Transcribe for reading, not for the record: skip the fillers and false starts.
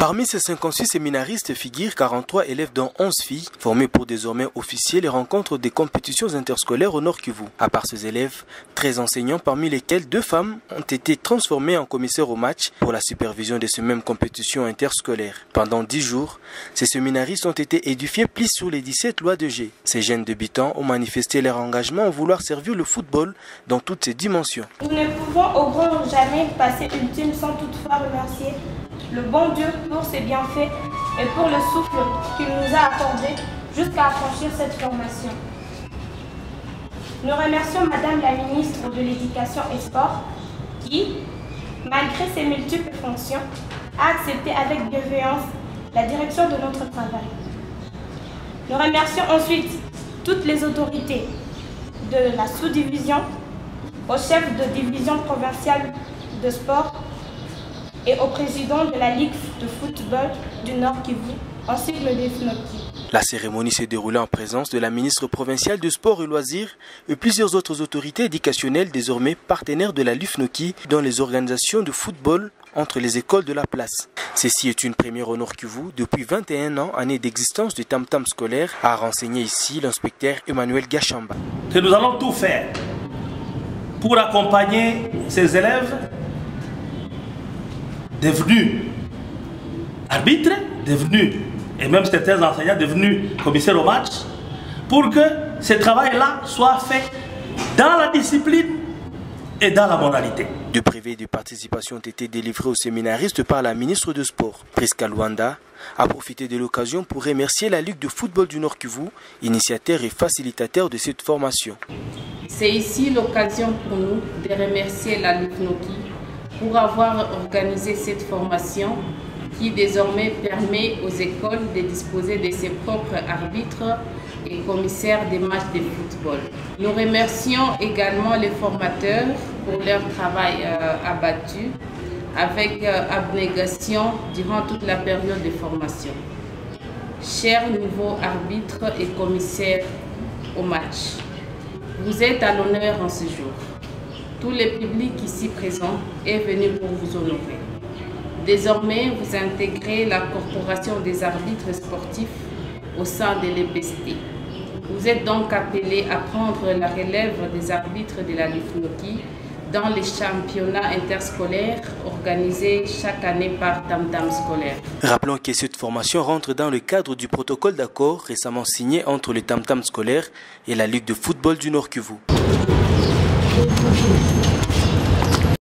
Parmi ces 56 séminaristes figurent 43 élèves dont 11 filles, formés pour désormais officier les rencontres des compétitions interscolaires au Nord Kivu. À part ces élèves, 13 enseignants parmi lesquels 2 femmes ont été transformées en commissaires au match pour la supervision de ces mêmes compétitions interscolaires. Pendant 10 jours, ces séminaristes ont été édifiés plis sur les 17 lois de G. Ces jeunes débutants ont manifesté leur engagement à vouloir servir le football dans toutes ses dimensions. Nous ne pouvons au grand jamais passer ultime sans toutefois remercier le bon Dieu pour ses bienfaits et pour le souffle qu'il nous a accordé jusqu'à franchir cette formation. Nous remercions Madame la ministre de l'Éducation et Sport qui, malgré ses multiples fonctions, a accepté avec bienveillance la direction de notre travail. Nous remercions ensuite toutes les autorités de la sous-division, au chef de division provinciale de sport et au président de la Ligue de football du Nord Kivu, ainsi que le LIFNOKI. La cérémonie s'est déroulée en présence de la ministre provinciale de Sport et Loisirs et plusieurs autres autorités éducationnelles désormais partenaires de la LIFNOKI dans les organisations de football entre les écoles de la place. Ceci est une première au Nord Kivu depuis 21 ans, année d'existence du tam-tam scolaire, a renseigné ici l'inspecteur Emmanuel Gachamba. Que nous allons tout faire pour accompagner ces élèves devenus arbitres, devenus, et même certains enseignants devenus commissaires au match, pour que ce travail-là soit fait dans la discipline et dans la moralité. Deux brevets de participation ont été délivrés aux séminaristes par la ministre de Sport. Priska Luanda a profité de l'occasion pour remercier la Ligue de football du Nord Kivu, initiateur et facilitateur de cette formation. C'est ici l'occasion pour nous de remercier la LIFNOKI pour avoir organisé cette formation qui désormais permet aux écoles de disposer de ses propres arbitres et commissaires des matchs de football. Nous remercions également les formateurs pour leur travail abattu avec abnégation durant toute la période de formation. Chers nouveaux arbitres et commissaires au match, vous êtes à l'honneur en ce jour. Tout le public ici présent est venu pour vous honorer. Désormais, vous intégrez la corporation des arbitres sportifs au sein de l'EPST. Vous êtes donc appelés à prendre la relève des arbitres de la LIFNOKI dans les championnats interscolaires organisés chaque année par Tam-Tam scolaire. Rappelons que cette formation rentre dans le cadre du protocole d'accord récemment signé entre le Tam-Tam scolaire et la Ligue de football du Nord Kivu.